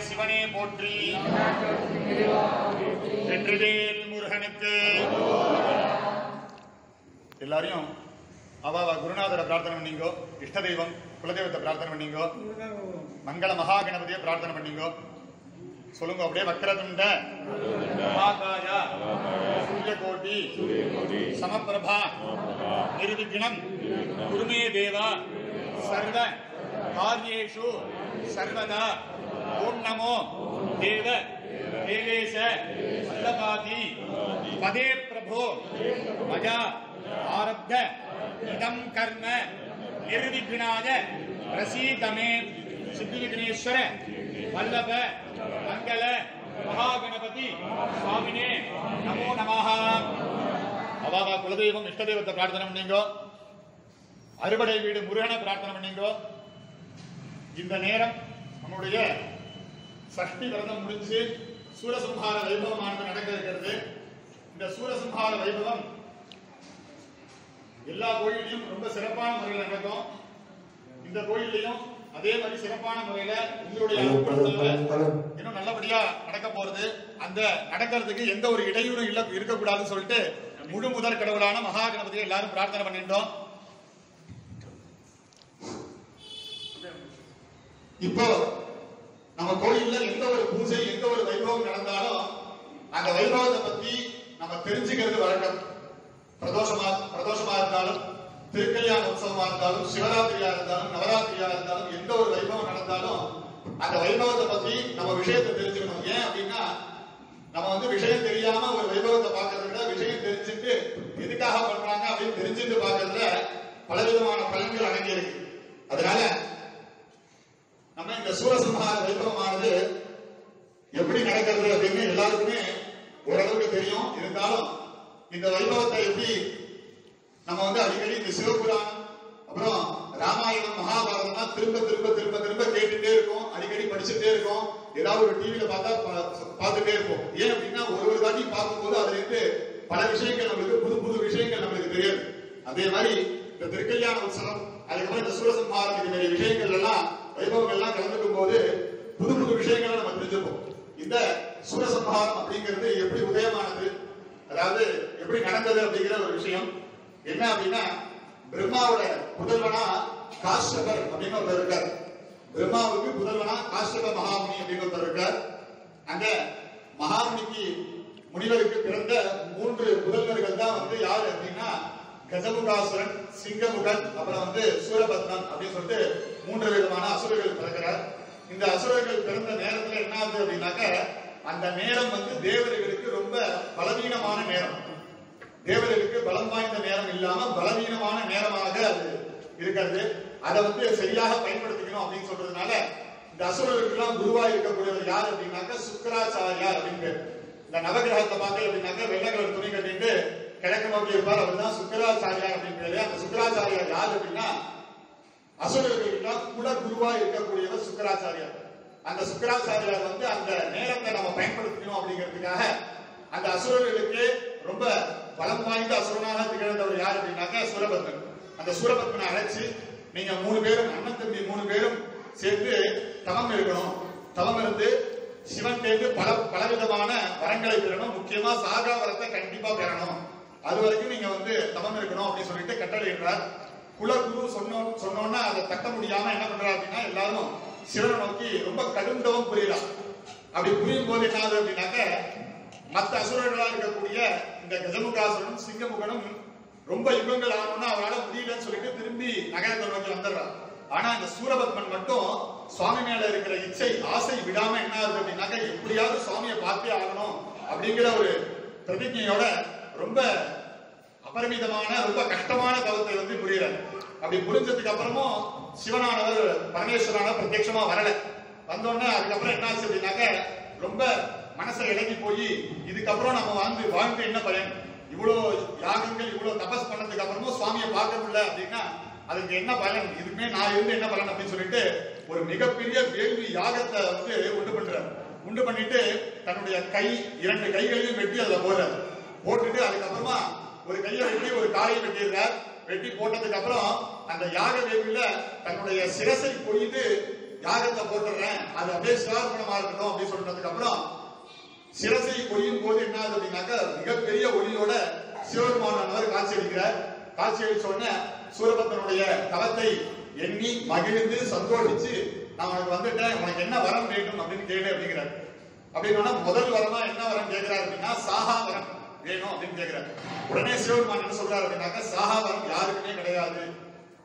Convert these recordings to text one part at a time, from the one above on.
சிவனே போற்றி. வெற்றிவேல் முருகனுக்கு. எல்லாரையும் அவாவா குருநாதரை பிரார்த்தனை பண்ணீங்கோ, இஷ்ட தெய்வம் குலதெய்வத்தை பிரார்த்தனை பண்ணீங்கோ, மங்கள மகா கணபதியை பிரார்த்தனை பண்ணீங்கோ. சொல்லுங்க அப்படியே. வக்ரதுண்ட மகாகாய சூரியகோட்டி சமப்பிரபா நிர்விக்னம் குருமே தேவா சர்வ காரியேஷு சர்வதா. ஓம் நமோ தேவ தேவேச வல்லபாதி பதே பிரபோ மயா ஆரப்த இதம் கர்ம நிர்விக்னாய பிரசீதமே. சித்திவிக்னேஸ்வர வல்லப மங்கள மகாகணபதி சுவாமினே நமோ நமஹ. அவாவா குலதெய்வம் இஷ்ட தெய்வத்தை பிரார்த்தனை பண்ணீங்கோ, அறுபடை வீடு முருகனை பிரார்த்தனை பண்ணீங்கோ. இந்த நேரம் நம்முடைய சஷ்டி விரதம் முடிஞ்சு சூரசம்ஹார வைபவமானது நடக்க இருக்கிறது. இந்த சூரசம்ஹார வைபவம் எல்லா கோயிலையும் ரொம்ப சிறப்பான முறையில் நடக்கும். இந்த கோயிலையும் அதே மாதிரி சிறப்பான முறையில உங்களுடைய இன்னும் நல்லபடியா நடக்க போறது. அந்த நடக்கிறதுக்கு எந்த ஒரு இடையூறும் இருக்கக்கூடாதுன்னு சொல்லிட்டு முழு முதற் கடவுளான மகா கணபதியை எல்லாரும் பிரார்த்தனை பண்ணிட்டோம். இப்போ நம்ம கோயில்ல எந்த ஒரு பூஜை எந்த ஒரு வைபவம் நடந்தாலும் அந்த வைபவத்தை பத்தி நம்ம தெரிஞ்சுக்கிறது வழக்கம். பிரதோஷமா இருந்தாலும், திருக்கல்யாண உற்சவமா இருந்தாலும், சிவராத்திரியா இருந்தாலும், நவராத்திரியா இருந்தாலும், எந்த ஒரு வைபவம் நடந்தாலும் அந்த வைபவத்தை பத்தி நம்ம விஷயத்தை தெரிஞ்சுக்கணும். ஏன் அப்படின்னா நம்ம விஷயம் தெரியாம ஒரு வைபவத்தை பார்க்கறத விட விஷயம் தெரிஞ்சுட்டு எதுக்காக பண்றாங்க அப்படின்னு தெரிஞ்சுட்டு பார்க்கறதுல பலவிதமான பலன்கள் அடங்கி இருக்கு. அதனால நம்ம இந்த சூரசம்ஹார வைபவமானது எப்படி நடக்கிறது அப்படின்னு எல்லாருக்குமே ஓரளவுக்கு தெரியும். இருந்தாலும் இந்த வைபவத்தை எப்படி நம்ம அடிக்கடி இந்த சிவபுராணம் அப்புறம் ராமாயணம் மகாபாரதம் திரும்ப திரும்ப திரும்ப திரும்ப கேட்டுட்டே இருக்கும், அடிக்கடி படிச்சுட்டே இருக்கும், ஏதாவது ஒரு டிவியில பார்த்துட்டே இருப்போம். ஏன் அப்படின்னா ஒரு தாட்டி பார்க்கும்போது அதுல இருந்து பல விஷயங்கள் நம்மளுக்கு புது புது விஷயங்கள் நம்மளுக்கு தெரியாது. அதே மாதிரி இந்த திருக்கல்யாண உற்சவம் அதுக்கப்புறம் இந்த சூரசம்ஹாரம் இது மாதிரி விஷயங்கள் எல்லாம் வைபவங்கள் எல்லாம் கலந்துக்கும் போது புது புது விஷயங்களை நம்ம தெரிஞ்சுப்போம். இந்த சூரசம்ஹாரம் அப்படிங்கிறது எப்படி உதயமானது, அதாவது எப்படி நடந்தது அப்படிங்கிற ஒரு விஷயம் என்ன அப்படின்னா, பிரம்மாவோட புதல்வனா காஷ்யபர் அப்படின்னு ஒருத்தர் இருக்கார். பிரம்மாவுக்கு புதல்வனா காஷ்யப மகாமுனி அப்படின்னு ஒருத்தர் இருக்கார். அந்த மகாமுனிக்கு முனிவருக்கு பிறந்த 3 புதல்வர்கள் தான் யாரு அப்படின்னா கஜமுகாசுரன், சிங்கமுகன், அப்புறம் சூரபத்மன் அப்படின்னு சொல்லிட்டு 3 விதமான அசுரர்கள் பிறக்கிறார். இந்த அசுரர்கள் பிறந்த நேரத்துல என்ன ஆகுது அப்படின்னாக்க, அந்த நேரம் தேவர்களுக்கு ரொம்ப பலவீனமான நேரம். தேவர்களுக்கு பலம் வாய்ந்த நேரம் இல்லாம பலவீனமான நேரமாக அது இருக்கிறது. அதை சரியாக பயன்படுத்திக்கணும் அப்படின்னு சொல்றதுனால இந்த அசுரர்களுக்கு எல்லாம் குருவா இருக்கக்கூடியவர் யார் அப்படின்னாக்க சுக்கராச்சாரியார் அப்படின்னு. இந்த நவகிரகத்தை பார்த்து அப்படின்னாக்க வெள்ளை கலர் துணி கட்டிட்டு கிழக்கு நோக்கி இருப்பார், அவர் தான் சுக்கராச்சாரியார் அப்படின்னு. அந்த சுக்கராச்சாரியார் யார் அப்படின்னா அசுரர்களுக்கு குல குருவா இருக்கக்கூடியவர் சுக்கராச்சாரியார். அந்த சுக்கராச்சாரியார் அந்த நேரத்தை நம்ம பயன்படுத்திக்கணும் அப்படிங்கிறதுக்காக அந்த அசுரர்களுக்கு ரொம்ப பலம் வாய்ந்த அசுரனாக திகழ்ந்தவர் யார் அப்படின்னாக்க சூரபத்மன். அந்த சூரபத்மனை அழைச்சு நீங்க 3 பேரும் அண்ணன் தம்பி 3 பேரும் சேர்ந்து தவம் இருக்கணும், தவம் இருந்து சிவன் தேர்ந்து பலவிதமான வரங்களை பெறணும், முக்கியமா சாகா வரத்தை கண்டிப்பா பெறணும், அது வரைக்கும் நீங்க தவம் இருக்கணும் அப்படின்னு சொல்லிட்டு கட்டளையிடுறார். குலகுரு சொன்னோன்னா அதை தட்ட முடியாம என்ன பண்றாரு அப்படின்னா எல்லாரும் சிவனை நோக்கி ரொம்ப கடும் தவம் புரியலாம். அப்படி புரியும் போது என்ன ஆகுது அப்படின்னாக்க மற்ற அசுரர்களா இருக்கக்கூடிய இந்த கஜமுகாசுரனும் சிங்கமுகனும் ரொம்ப யுகங்கள் ஆகணும்னா அவரால் முடியலன்னு சொல்லிட்டு திரும்பி நகரத்தை நோக்கி வந்துடுறார். ஆனா இந்த சூரபத்மன் மட்டும் சுவாமி மேல இருக்கிற இச்சை ஆசை விடாம என்ன ஆகுது அப்படின்னாக்க எப்படியாவது சுவாமியை பார்த்தே ஆகணும் அப்படிங்கிற ஒரு பிரதிஜையோட ரொம்ப அபரிமிதமான ரொம்ப கஷ்டமான தவத்தை புரியுறாரு. அப்படி புரிஞ்சதுக்கு அப்புறமும் சிவனானவர் பரமேஸ்வரான பிரத்யட்சமா வரல. வந்தோடனே அதுக்கப்புறம் என்ன ஆச்சு அப்படின்னாக்க ரொம்ப மனசை இறங்கி போய் இதுக்கப்புறம் நம்ம வாழ்ந்து என்ன பயன், இவ்வளவு யாகங்கள் இவ்வளவு தபஸ் பண்ணதுக்கு அப்புறமும் சுவாமியை பார்க்க முடியல அப்படின்னா அதுக்கு என்ன பலன், இதுக்குமே நான் இருந்து என்ன பலன் அப்படின்னு சொல்லிட்டு ஒரு மிகப்பெரிய வேள்வி யாகத்தை உண்டு பண்றாரு. உண்டு பண்ணிட்டு தன்னுடைய 2 கைகளையும் வெட்டி அதுல போடுறாரு. போட்டுட்டு அதுக்கப்புறமா ஒரு கையை வெட்டி ஒரு காலையை வெட்டிடுறார். வெட்டி போட்டதுக்கு அப்புறம் அந்த யாக வேள்வியில தன்னுடைய சிரசை கொய்து யாகத்தை போட்டுறேன், அது அப்படியே சிவார்ப்பணமா இருக்கட்டும் அப்படின்னு சொல்றதுக்கு அப்புறம் சிரசை கொய்யும் போது என்ன ஆகுது அப்படின்னாக்க மிகப்பெரிய ஒளியோட சிவபெருமானவர் காட்சி அளிக்கிறார். காட்சி அளிச்ச உடனே சூரபத்மனுடைய தவத்தை எண்ணி மகிழ்ந்து சந்தோஷிச்சு நான் உனக்கு வந்துட்டேன், உனக்கு என்ன வரம் வேண்டும் அப்படின்னு கேளு அப்படிங்கிறார். அப்படின்னா முதல் வரமா என்ன வரம் கேட்கிறார் அப்படின்னா சாகா வரம் வேணும் அப்படின்னு கேட்கிறார். உடனே சிவபெருமான் என்ன சொல்றாரு அப்படின்னாக்க சாகா வரம் யாருக்குமே கிடையாது,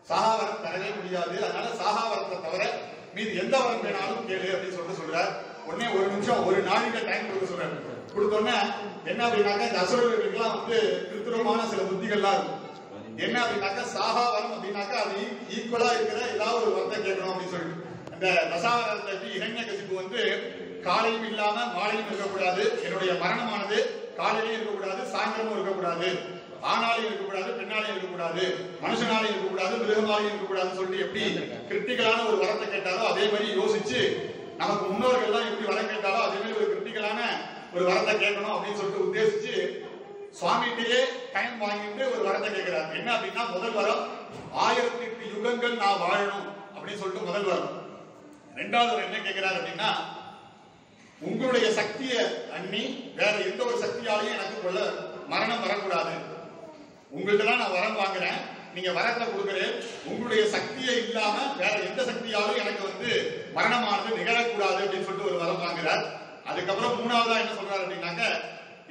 சாகா வரம் தரவே முடியாது, அதனால சாகா வரத்தை தவிர மீது எந்த வரம் வேணாலும் கேளு அப்படின்னு சொல்றார். உடனே ஒரு நிமிஷம் ஒரு நாளைக்கு டைம் கொடுக்க சொல்றாரு. கொடுத்தோன்னே என்ன அப்படின்னாக்க இந்த அசுரர்களுக்கெல்லாம் கிருத்திரமான சில புத்திகள்லாம் இருக்கும். என்ன அப்படின்னாக்க சாகா வரம் அப்படின்னாக்கா அது ஈக்குவலா இருக்கிற ஏதாவது ஒரு வரத்தை கேட்கணும் அப்படின்னு சொல்லிட்டு இந்த தசாவரத்தை இரண்யகசிப்பு காலையும் இல்லாம மாலையும் இருக்கக்கூடாது, என்னுடைய மரணமானது காலையிலும் இருக்கக்கூடாது சாயந்தரமும் இருக்கக்கூடாது, ஆனாலையும் இருக்கக்கூடாது பெண்ணாலையும் இருக்கக்கூடாது, மனுஷனாலையும் இருக்கக்கூடாது மிருகமாலையும் இருக்கக்கூடாதுன்னு சொல்லிட்டு எப்படி கிரிட்டிக்கலான ஒரு வரத்தை கேட்டாலோ அதே மாதிரி யோசிச்சு நமக்கு முன்னோர்கள் எல்லாம் எப்படி வரம் கேட்டாலோ அதே மாதிரி ஒரு கிரிட்டிக்கலான ஒரு வரத்தை கேட்கணும் அப்படின்னு சொல்லிட்டு உத்தேசிச்சு சுவாமிகிட்டயே டைம் வாங்கிட்டு ஒரு வரத்தை கேட்கிறார். என்ன அப்படின்னா முதல் வரம் 1008 யுகங்கள் நான் வாழணும் அப்படின்னு சொல்லிட்டு முதல் வரம். ரெண்டாவது வரம் என்ன கேட்கிறார் அப்படின்னா உங்களுடைய சக்தியை அண்ணி வேற எந்த ஒரு சக்தியாலையும் எனக்கு கொள்ள மரணம் வரக்கூடாது, உங்கள்கிட்ட நான் வரம் வாங்குறேன், நீங்க வரத்தை கொடுக்குறேன், உங்களுடைய சக்தியை இல்லாம வேற எந்த சக்தியாலும் எனக்கு மரணமானது நிகழக்கூடாது அப்படின்னு சொல்லிட்டு ஒரு வரம் வாங்குறார். அதுக்கப்புறம் மூணாவதா என்ன சொல்றாரு அப்படின்னாக்க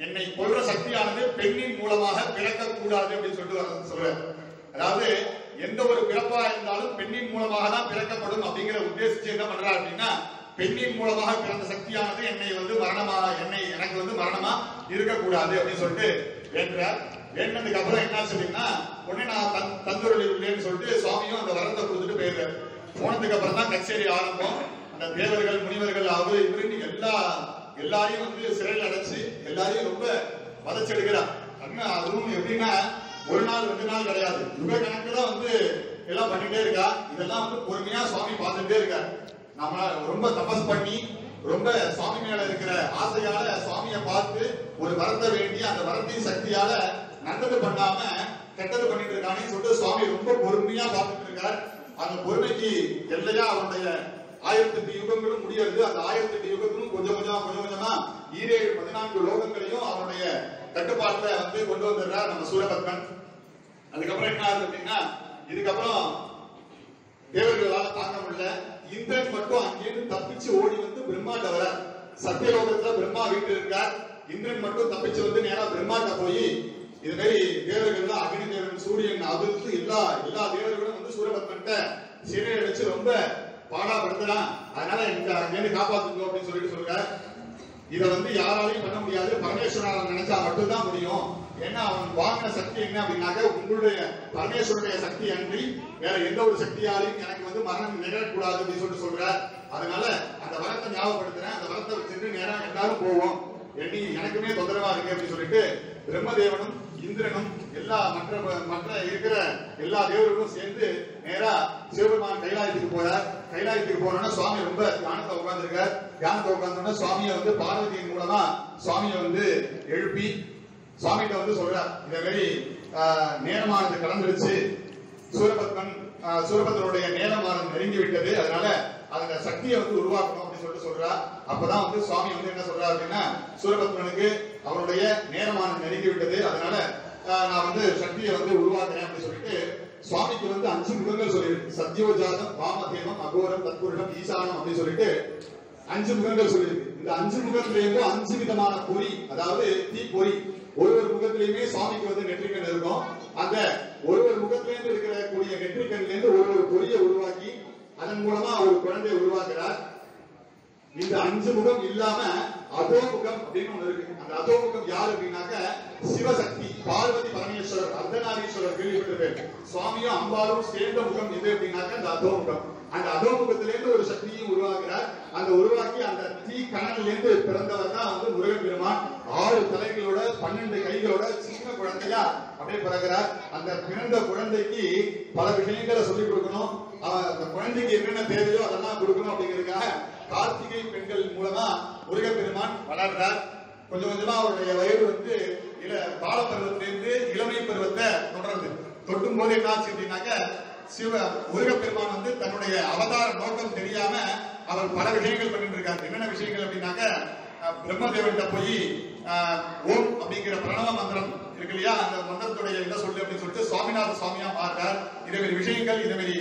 என்னை கொல்ற சக்தியானது பெண்ணின் மூலமாக பிறக்கக்கூடாது அப்படின்னு சொல்லிட்டு சொல்றாரு. அதாவது எந்த ஒரு பிறப்பா இருந்தாலும் பெண்ணின் மூலமாக தான் பிறக்கப்படும் அப்படிங்கிற உத்தேசிச்சு என்ன பண்றாரு அப்படின்னா பெண்ணின் மூலமாக பிறந்த சக்தியானது என்னை எனக்கு மரணமா இருக்கக்கூடாது அப்படின்னு சொல்லிட்டு வேண்டார். வேண்டதுக்கு அப்புறம் என்ன சொல்லிங்கன்னா உடனே நான் தந்துருளி உள்ளேன்னு சொல்லிட்டு சுவாமியும் அந்த வரத்தை கொடுத்துட்டு போயிடுறாரு. போனதுக்கு அப்புறம் தான் கச்சேரி ஆரம்பம். அந்த தேவர்கள் முனிவர்கள் அவரு இவரு எல்லாரையும் சிறையில் அடைச்சு எல்லாரையும் ரொம்ப வதச்செடுக்கிறார். அதுவும் எப்படின்னா ஒரு நாள் 2 நாள் கிடையாது, யுக கணக்குல எல்லாம் பண்ணிட்டே இருக்கா. இதெல்லாம் பொறுமையா சுவாமி பார்த்துட்டே இருக்காரு. நம்ம ரொம்ப தபஸ் பண்ணி ரொம்ப சுவாமி மேல இருக்கிற ஆசையால சுவாமியை பார்த்து ஒரு வரத்தை வேண்டி அந்த வரத்தின் சக்தியால நல்லது பண்ணாம கெட்டது பண்ணிட்டு இருக்கானு சொல்லிட்டு சுவாமி ரொம்ப பொறுமையா பார்த்துட்டு இருக்கார். அந்த பொறுமைக்கு எல்லையா அவருடைய 1008 யுகங்களும் முடியாது. அந்த 1008 யுகங்களும் கொஞ்சம் கொஞ்சமா 14 லோகங்களையும் அவருடைய கட்டுப்பாட்டுல கொண்டு வந்துடுறார் நம்ம சூரபத்மன். அதுக்கப்புறம் என்ன ஆகுது அப்படின்னா இதுக்கப்புறம் தேவர்களால தாங்க முடியல. இந்திரன் மட்டும் அங்கிருந்து தப்பிச்சு ஓடி பிரம்மாட்ட வர. சத்தியலோகத்துல பிரம்மா வீட்டு இருக்கார். இந்திரன் மட்டும் தப்பிச்சு நேரா பிரம்மாட்ட போய் இது மாதிரி தேவர்கள் அக்னி தேவன் சூரியன் அதிர்த்து எல்லா தேவர்களும் சூரபத்மன்ட்ட சிறை அடிச்சு ரொம்ப பாடாப்படுத்துறான், அதனால எனக்கு அங்கிருந்து காப்பாத்துக்கோ அப்படின்னு சொல்லிட்டு சொல்றார். இதை யாராலையும் பண்ண முடியாது, பரமேஸ்வரன் நினைச்சா மட்டும்தான் முடியும். ஏன்னா அவன் வாங்கின சக்தி என்ன அப்படின்னாக்க உங்களுடைய பரமேஸ்வருடைய சக்தி அன்றி வேற எந்த ஒரு சக்தியாலையும் எனக்கு மரணம் நிகழக்கூடாது அப்படின்னு சொல்லிட்டு சொல்றார். அதனால அந்த வரத்தை ஞாபகப்படுத்துறேன், அந்த வரத்தை வச்சுட்டு நேரம் எல்லாரும் போவோம், எனக்குமே தொந்தரவா இருக்கு அப்படின்னு சொல்லிட்டு பிரம்மதேவனும் இந்திரனும் எல்லா மற்ற இருக்கிற எல்லா தேவர்களும் சேர்ந்து நேரா சிவபெருமான் கைலாயத்துக்கு போறார். கைலாயத்துக்கு போனோம்னா சுவாமி ரொம்ப தியானத்தை உட்கார்ந்துருக்கார். தியானத்தை உட்கார்ந்தோம்னா சுவாமியை பார்வதியின் மூலமா சுவாமியை எழுப்பி சுவாமிகிட்ட சொல்றார், இதே மாதிரி நேரமானது கடந்துருச்சு, சூரபத்மனுடைய நேரமானது நெருங்கி விட்டது, அதனால அந்த சக்தியை உருவாக்கணும் அப்படின்னு சொல்லிட்டு சொல்றார். அப்பதான் சுவாமி என்ன சொல்றாரு அப்படின்னா சூரபத்மனுக்கு அவருடைய நேரமானது நெருங்கி விட்டது, அதனால நான் சக்தியை உருவாக்குறேன் அப்படின்னு சொல்லிட்டு சுவாமிக்கு 5 முகங்கள் சொல்லியிருக்கு. சத்யோஜாதம், வாமதேவம், அகோரம், தத்புருஷம், ஈசானம் அப்படின்னு சொல்லிட்டு 5 முகங்கள் சொல்லியிருக்கு. இந்த 5 முகத்திலேயும் 5 விதமான பொறி, அதாவது தீ பொறி. ஒரு முகத்திலேயுமே சுவாமிக்கு நெற்றிக்கண் இருக்கும். அந்த ஒரு முகத்திலேருந்து இருக்கக்கூடிய நெற்றிக்கண்ல இருந்து ஒரு பொறியை உருவாக்கி அதன் மூலமா ஒரு குழந்தையை உருவாக்குறார். இந்த 5 முகம் இல்லாம அதோமுகம் அப்படின்னு ஒண்ணு இருக்கு. அந்த அதோமுகம் யாரு அப்படின்னாக்க சிவசக்தி, பார்வதி பரமேஸ்வரர், அர்த்தநாரீஸ்வரர் கேள்விப்பட்டிருப்பேன். சுவாமியும் அம்பாலும் சேர்ந்த முகம் எது அப்படின்னாக்க அந்த அதோமுகம். அந்த அதோமுகத்திலிருந்து ஒரு சக்தியும் உருவாக்குறார். அந்த உருவாக்கி அந்த தீ கணலிலிருந்து பிறந்தவர் தான் முருகன் பெருமான். 6 தலைகளோட 12 கைகளோட சின்ன குழந்தையா அப்படியே பிறகுறார். அந்த பிறந்த குழந்தைக்கு பல விஷயங்களை சொல்லிக் கொடுக்கணும், அந்த குழந்தைக்கு என்னென்ன தேவையோ அதெல்லாம் கொடுக்கணும் அப்படிங்கிறதுக்காக கார்த்திகை பெண்கள் மூலமா முருகப்பெருமான் வளர்றார். கொஞ்சம் கொஞ்சமா அவருடைய வயது பால பருவத்திலிருந்து இளமை பருவத்தை தொடர்ந்து தொட்டும் போது என்ன ஆச்சு அப்படின்னாக்க முருகப்பெருமான் வந்து தன்னுடைய அவதார நோக்கம் தெரியாம அவர் பல விஷயங்கள் பண்ணிட்டு இருக்காரு. என்னென்ன விஷயங்கள் அப்படின்னாக்க, பிரம்மதேவன்கிட்ட போய் ஓம் அப்படிங்கிற பிரணவ மந்திரம் இருக்கு இல்லையா, அந்த மந்திரத்துடைய இதை சொல்லு அப்படின்னு சொல்லிட்டு சுவாமிநாத சுவாமியா பார்த்தார். இதே மாதிரி விஷயங்கள், இதே மாதிரி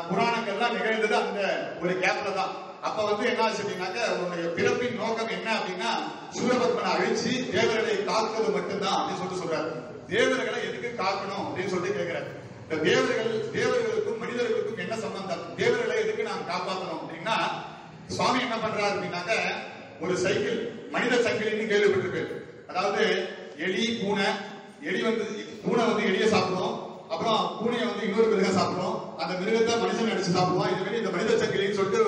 புராணங்கள்லாம் நிகழ்ந்தது அந்த ஒரு கேப்ல தான். அப்ப வந்து என்ன ஆச்சு அப்படின்னாக்க, உன்னுடைய பிறப்பின் நோக்கம் என்ன அப்படின்னா சூரபத்மனை அழிச்சு தேவர்களை காக்குவது மட்டும்தான் அப்படின்னு சொல்லிட்டு சொல்றாரு. தேவர்களை எதுக்கு காக்கணும் அப்படின்னு சொல்லிட்டு கேட்கிறாரு. இந்த தேவர்களுக்கும் மனிதர்களுக்கும் என்ன சம்பந்தம், தேவர்களை எதுக்கு நாம் காப்பாற்றணும் அப்படின்னா, சுவாமி என்ன பண்றாரு அப்படின்னாக்க, ஒரு சைக்கிள் மனித சங்கிலின்னு கேள்விப்பட்டிருக்கு. அதாவது எலி பூனை, பூனை வந்து எலியை சாப்பிடும், அப்புறம் பூனையை வந்து இன்னொரு மிருகம் சாப்பிடும், அந்த மிருகத்தை மனுஷன் அடிச்சு சாப்பிடுவான். இது மாதிரி இந்த மனித சங்கிலின்னு சொல்லிட்டு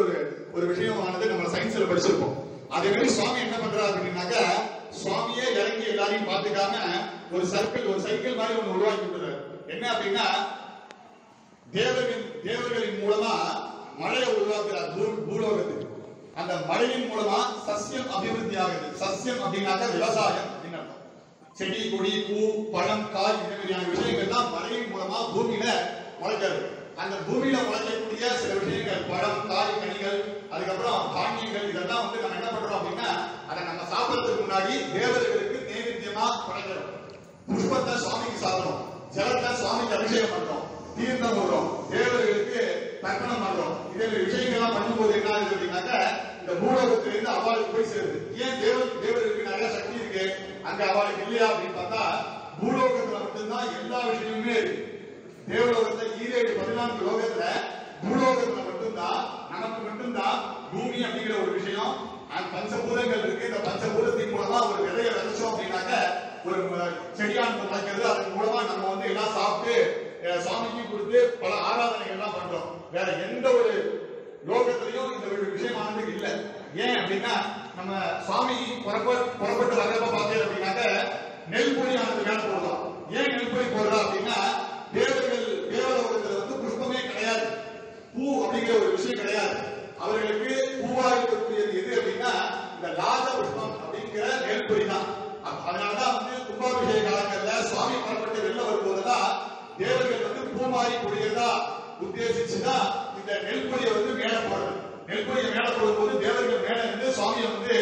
ஒரு விஷயமானது நம்ம சயின்ஸ்ல படிச்சிருப்போம். அதே மாதிரி சுவாமி என்ன பண்றாரு அப்படின்னாக்க, சுவாமியே இறங்கி எல்லாரையும் பார்த்துக்காம ஒரு சைக்கிள் மாதிரி ஒண்ணு உருவாக்கி விட்டுறாரு. என்ன அப்படின்னா, தேவர்களின் மூலமா மழையை உருவாக்குறார் பூலோகத்துக்கு. அந்த மழையின் மூலமா சஸ்யம் அபிவிருத்தி ஆகுது. சஸ்யம் அப்படின்னாக்க விவசாயம் அப்படின்னு அர்த்தம். செடி கொடி பூ பழம் காய் இந்த மாதிரியான விஷயங்கள் தான் மழையின் மூலமா பூமியில முளைக்கிறது. அந்த பூமியில முளைக்கக்கூடிய சில விஷயங்கள், பழம் காய் கனிகள், அதுக்கப்புறம் தானியங்கள், இதெல்லாம் வந்து நம்ம என்ன பண்றோம் அப்படின்னா, அதை நம்ம சாப்பிடறதுக்கு முன்னாடி தேவர்களுக்கு நைவேத்தியமா படைக்கிறோம். புஷ்பத்தை சுவாமிக்கு சாப்பிடுறோம், ஜலத்தை சுவாமிக்கு அபிஷேகம் பண்றோம், தீர்த்தம் விடுறோம், தேவர்களுக்கு தர்ப்பணம் பண்றோம். இதே விஷயங்கள்லாம் பண்ணும்போது என்ன ஆகுது அப்படின்னாக்க, இந்த பூலோகத்திலிருந்து அவளுக்கு போய் சேருது. ஏன் தேவர்களுக்கு நிறைய சக்தி இருக்கு, அங்க அவளுக்கு இல்லையா அப்படின்னு பார்த்தா, பூலோகத்துல மட்டும்தான் எல்லா விஷயமுமே இருக்கு. தேவலோகத்துல 14 லோகத்துல பூலோகத்துல மட்டும்தான் பூமி அப்படிங்கிற ஒரு விஷயம், பஞ்சபூதங்கள் இருக்கு. இந்த பஞ்சபூதத்தின் மூலமா ஒரு விதையை விதைச்சோம் அப்படின்னாக்க ஒரு செடியானது முளைக்கிறது. அதன் மூலமா நம்ம வந்து எல்லாம் சாப்பிட்டு சுவாமிக்கு கொடுத்து பல ஆராதனைகள் எல்லாம் பண்றோம். வேற எந்த ஒரு லோகத்திலையும் இந்த ஒரு விஷயமானது இல்லை. ஏன் அப்படின்னா, நம்ம சுவாமி புறப்பட்டு வர்றப்ப பார்த்தேன் அப்படின்னாக்க நெல் பொடியானது மேல போடலாம். ஏன் நெல் பொடி போடுறா அப்படின்னா, தேவலோகத்துல வந்து புஷ்பமே கிடையாது, பூ அப்படிங்கிற ஒரு விஷயம் கிடையாது. அவர்களுக்கு பூவா இருக்கக்கூடியது எது அப்படின்னா இந்த லாஜ புஷ்பம் அப்படிங்கிற நெல் பொடி தான். அதனாலதான் வந்து கும்பாபிஷேக காலங்கள்ல சுவாமி புறப்பட்டு வெளில வரும்போதுதான் தேவர்கள் வந்து பூமாரி பொடியதா உத்தேசிச்சுதான் இந்த நெல் பொடியை வந்து மேல போடுறது. நெல் பொடியை மேல போடும்போது தேவர்கள் மேல இருந்து சுவாமியை வந்து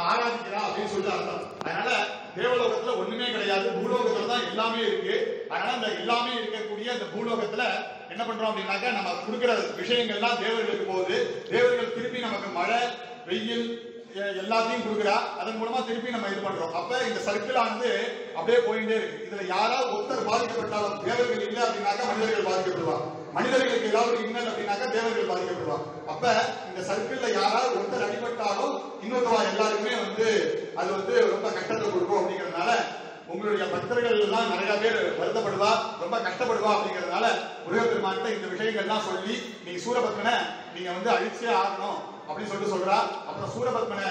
ஆராதிக்கிறா அப்படின்னு சொல்லிட்டு அர்த்தம். அதனால தேவலோகத்துல ஒண்ணுமே கிடையாது, பூலோகத்துல தான் எல்லாமே இருக்கு. அதனால இந்த எல்லாமே இருக்கக்கூடிய இந்த பூலோகத்துல என்ன பண்றோம் அப்படின்னாக்கா, நம்ம கொடுக்கிற விஷயங்கள்லாம் தேவர்களுக்கு போகுது. தேவர்கள் திருப்பி நமக்கு மழை வெயில் எல்லாத்தையும் கொடுக்குறா. அதன் மூலமா திருப்பி நம்ம இது பண்றோம். அப்ப இந்த சர்க்கிள் ஆனது அப்படியே போயிட்டே இருக்கு. இதுல யாராவது ஒருத்தர் பாதிக்கப்பட்டாலும் தேவர்கள் இல்லை அப்படின்னாக்கா மனிதர்கள் பாதிக்கப்படுவாங்க, மனிதர்களுக்கு ஏதாவது இன்னல் அப்படின்னாக்கா தேவர்கள் பாதிக்கப்படுவாங்க. அப்ப இந்த சர்க்கிள்ல யாராவது ஒருத்தர் அடிபட்டாலும் இன்னொருவா எல்லாருக்குமே வந்து அது வந்து ரொம்ப கஷ்டத்தை கொடுக்கும். அப்படிங்கிறதுனால உங்களுடைய பக்தர்கள் எல்லாம் நிறைய பேர் வருத்தப்படுவா, ரொம்ப கஷ்டப்படுவா. அப்படிங்கிறதுனால முருகப்பெருமான்கிட்ட இந்த விஷயங்கள்லாம் சொல்லி, நீங்க சூரபத்மனை நீங்க வந்து அழிச்சே ஆகணும் அப்படின்னு சொல்லிட்டு சொல்றா. அப்புறம் சூரபத்மனை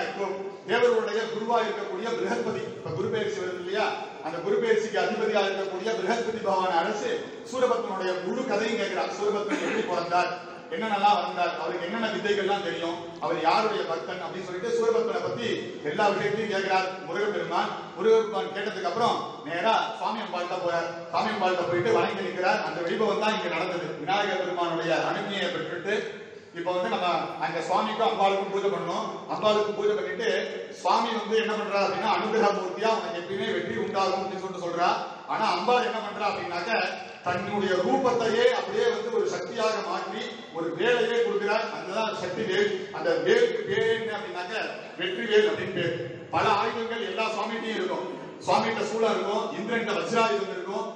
தேவர்களுடைய குருவா இருக்கக்கூடிய ப்ரஹஸ்பதி, இப்ப குரு பயிற்சி வருது இல்லையா, அந்த குரு பயிற்சிக்கு அதிபதியா இருக்கக்கூடிய ப்ரஹஸ்பதி பகவான் அரசு சூரபத்மனுடைய முழு கதையும் கேட்கிறார். சூரபத்மன் எப்படி பிறந்தார், என்னென்னலாம் வந்தார், அவருக்கு என்னென்ன வித்தைகள்லாம் தெரியும், அவர் யாருடைய பக்தன் அப்படின்னு சொல்லிட்டு சூரபத்மனை பத்தி எல்லா விஷயத்தையும் கேட்கிறார் முருகப்பெருமான். முருகப்பெருமான் கேட்டதுக்கு அப்புறம் நேரா சுவாமி அம்பாள்கிட்ட போறார். சுவாமி அம்பாள்கிட்ட போயிட்டு வணங்கி நிற்கிறார். அந்த வைபவம் தான் இங்க நடந்தது. விநாயகர் பெருமானுடைய அனுமதியை பெற்றுட்டு இப்ப வந்து நம்ம அங்க சுவாமிக்கும் அம்பாளுக்கும் பூஜை பண்ணோம். அம்பாளுக்கு பூஜை பண்ணிட்டு சுவாமி வந்து என்ன பண்றா அப்படின்னா, அனுகிரக மூர்த்தியா உனக்கு எப்பயுமே வெற்றி உண்டாகும் அப்படின்னு சொல்லிட்டு சொல்றா. ஆனா அம்பாள் என்ன பண்றா அப்படின்னாக்க, தன்னுடைய ரூபத்தையே அப்படியே வந்து ஒரு சக்தியாக மாற்றி ஒரு வேலையே கொடுக்கிறார். அதுதான் சக்தி வேல். அந்த வேலுக்கு பேர் என்ன அப்படின்னாக்க வெற்றி வேல் அப்படின்னு பேர். பல ஆயுதங்கள் எல்லா சுவாமிகிட்டையும் இருக்கும். சுவாமிகிட்ட சூழல் இருக்கும், இந்திரன்கிட்ட வஜ்ராயுதம் இருக்கும்,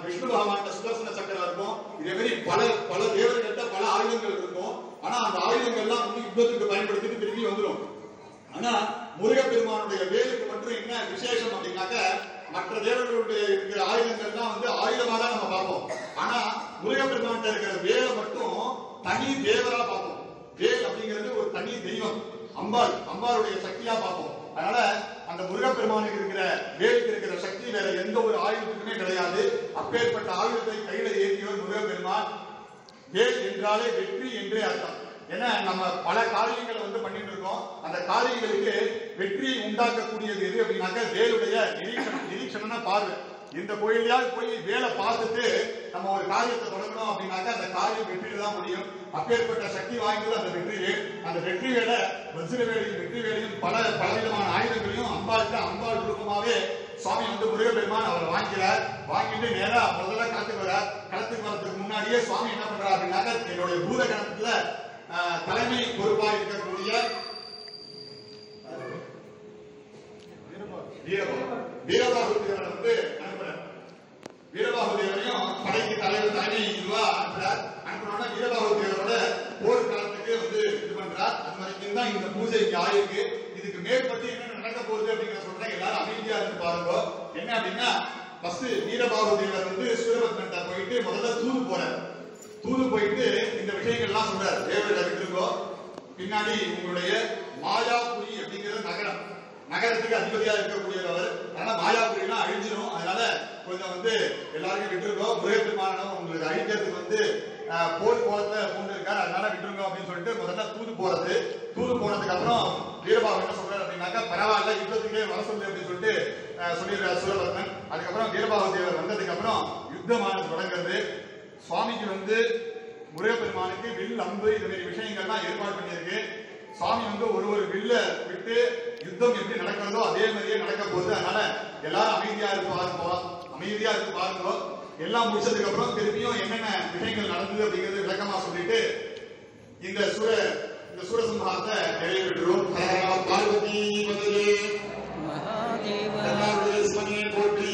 விஷ்ணு பகவான் சுதர்சன சக்கரம் இருக்கும். இதே மாதிரி பல தேவர்கள்ட்ட பல ஆயுதங்கள் இருக்கும். ஆனா அந்த ஆயுதங்கள்லாம் வந்து யுத்தத்துக்கு பயன்படுத்திட்டு திரும்பி வந்துடும். ஆனா முருகப்பெருமானுடைய வேலுக்கு மட்டும் என்ன விசேஷம் அப்படின்னாக்க, மற்ற தேவர்களுடைய இருக்கிற ஆயுதங்கள்லாம் வந்து ஆயுதமா தான் நம்ம பார்ப்போம். ஆனா முருகப்பெருமான்கிட்ட இருக்கிற வேலை மட்டும் தனி தேவரா பார்ப்போம். வேல் அப்படிங்கிறது ஒரு தனி தெய்வம், அம்பாளுடைய சக்தியா பார்ப்போம். அதனால அந்த முருகப்பெருமானுக்கு இருக்கிற வேலுக்கு இருக்கிற சக்தி வேற எந்த ஒரு ஆயுதத்துக்குமே கிடையாது. அப்பேற்பட்ட ஆயுதத்தை கையில ஏற்றியவர் முருகப்பெருமான். வேல் என்றாலே வெற்றி என்றே அர்த்தம். ஏன்னா நம்ம பல காரியங்களை வந்து பண்ணிட்டு இருக்கோம். அந்த காரியங்களுக்கு வெற்றியை உண்டாக்கக்கூடியது எது அப்படின்னாக்க வேலுடைய நிரீட்சண பார்வை. இந்த கோயிலையாவது போய் வேலை பார்த்துட்டு நம்ம ஒரு காரியத்தை தொடங்கணும் அப்படின்னாக்க அந்த காரியம் வெற்றியில தான் முடியும். அப்பேற்பட்ட சக்தி வாய்ந்தது அந்த வெற்றிவேல். அந்த வெற்றிவேல வஜ்ரவேலையும் வெற்றிவேலையும் பலவிதமான ஆயுதங்களையும் அம்பாள் ரூபமாவே சுவாமி வந்து முருகப்பெருமான் அவர் வாங்கிக்கிறார். வாங்கிட்டு நேரா முதல்ல களத்துக்கு வரார். களத்துக்கு வரதுக்கு முன்னாடியே சுவாமி என்ன பண்றாரு அப்படின்னாக்க என்னுடைய பூத கணத்துல தலைமை பொறுப்பா இருக்கக்கூடிய வீரபாகு தேவரை வந்து அனுப்புறார். வீரபாகு தேவரையும் படைக்கு தலைவர் தலைமை இதுவா அனுப்புறார். அனுப்புறோம்னா வீரபாகு தேவரோட போர்க்களத்துக்கு வந்து இது பண்றார். அது வரைக்கும் தான் இந்த பூஜை இங்க ஆயிருக்கு. இதுக்கு மேற்பட்டு என்ன நடக்க போகுது அப்படிங்கிற சொல்றேன். எல்லாரும் அமைதியா இருந்து பாருங்க. என்ன அப்படின்னா ஃபர்ஸ்ட் வீரபாகு தேவர் வந்து சூரபத்மன்ட்ட போயிட்டு முதல்ல தூது போறார். தூது போயிட்டு இந்த விஷயங்கள்லாம் சொல்றாரு. தேவர்கிட்ட விட்டுருக்கோ, பின்னாடி உங்களுடைய மாயாபுரி அப்படிங்கிற நகரத்துக்கு அதிபதியா இருக்கக்கூடியவர். அதனால மாயாபுரியெல்லாம் அழிஞ்சிடும். அதனால கொஞ்சம் வந்து எல்லாருக்கும் விட்டுருக்கோம். முருகப்பெருமானம் உங்களுக்கு அழிக்கிறதுக்கு வந்து போர் கோலத்தை கொண்டு இருக்காரு. அதனால விட்டுருங்க அப்படின்னு சொல்லிட்டு முதல்ல தூது போறது. தூது போனதுக்கு அப்புறம் வீரபாகு என்ன சொல்றாரு அப்படின்னாக்கா பரவாயில்ல யுத்தத்துக்கே வர சொல்லு அப்படின்னு சொல்லிட்டு சொல்லிடுறாரு சூரபத்மன். அதுக்கப்புறம் வீரபாகு தேவர் வந்ததுக்கு அப்புறம் யுத்தமானது தொடங்குறது. சுவாமிக்கு வந்து முருகப்பெருமானுக்கு வில் அம்பு இந்த மாதிரி விஷயங்கள்லாம் ஏற்பாடு பண்ணியிருக்கு. சுவாமி வந்து ஒரு வில்ல விட்டு யுத்தம் எப்படி நடக்கிறதோ அதே மாதிரியே நடக்க போகுது. அதனால எல்லாரும் அமைதியா இருக்கு பாருங்க. எல்லாம் முடிச்சதுக்கு அப்புறம் திருப்பியும் என்னென்ன விஷயங்கள் நடந்தது அப்படிங்கிறது விளக்கமா சொல்லிட்டு இந்த சூரசம்ஹாரத்தை நிறைவேற்றுறோம். பார்வதி போற்றி.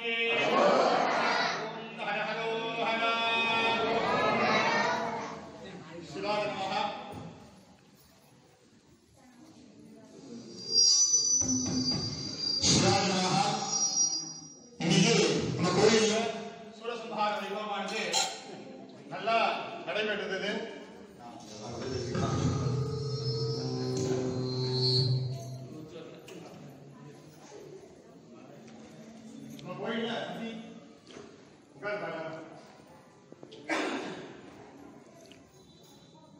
की हर हरो हर शिवाय नमः शिवाय नमः இன்னைக்கு நம்ம கோயில்ல சூரசம்ஹார வைபவமானது நல்லா நடைபெற்றது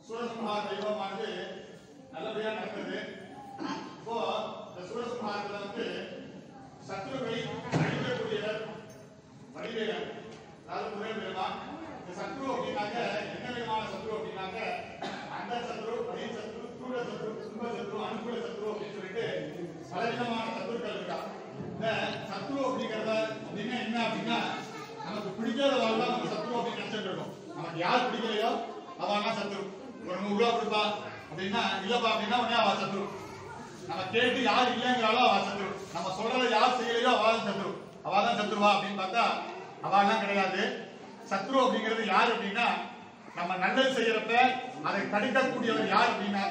சூரசம்ஹார வைபவமானது நல்லபடியா நடந்தது. இப்போ இந்த சூரசம்ஹாரத்துல வந்து சத்ருவை அழிக்கக்கூடியவர் வடிவேலன், அதாவது முருகப்பெருமான். இந்த சத்ரு அப்படின்னாக்க என்ன விதமான சத்ரு அப்படின்னாக்க அந்த சத்ரு, பகை சத்ரு, தூர சத்ரு, துன்ப சத்ரு, அனுகூல சத்ரு அப்படின்னு சொல்லிட்டு பலவிதமான சத்ருக்கள் இருக்கா. இந்த சத்ரு அப்படிங்கிறத அப்படின்னா என்ன அப்படின்னா நமக்கு பிடிக்காதவாள் தான் நம்ம சத்ரு அப்படின்னு நினைச்சிட்டு இருக்கோம். நமக்கு யார் பிடிக்கலையோ அவன் சத்ரு. ஒரு 100 ரூபா கொடுப்பா அப்படின்னா இல்லப்பா அப்படின்னா உடனே அவ சத்ரு. நம்ம கேட்டு யார் இல்லைங்கிறாலோ அவ சத்ரு. நம்ம சொல்றதை யார் செய்யலையோ அவதான் சத்ரு. அவதான் சத்ருவா அப்படின்னு பார்த்தா அவெல்லாம் கிடையாது. சத்ரு அப்படிங்கிறது யார் அப்படின்னா நம்ம நல்லது செய்யறப்ப அதை தடுக்கக்கூடியவர் யார் அப்படின்னா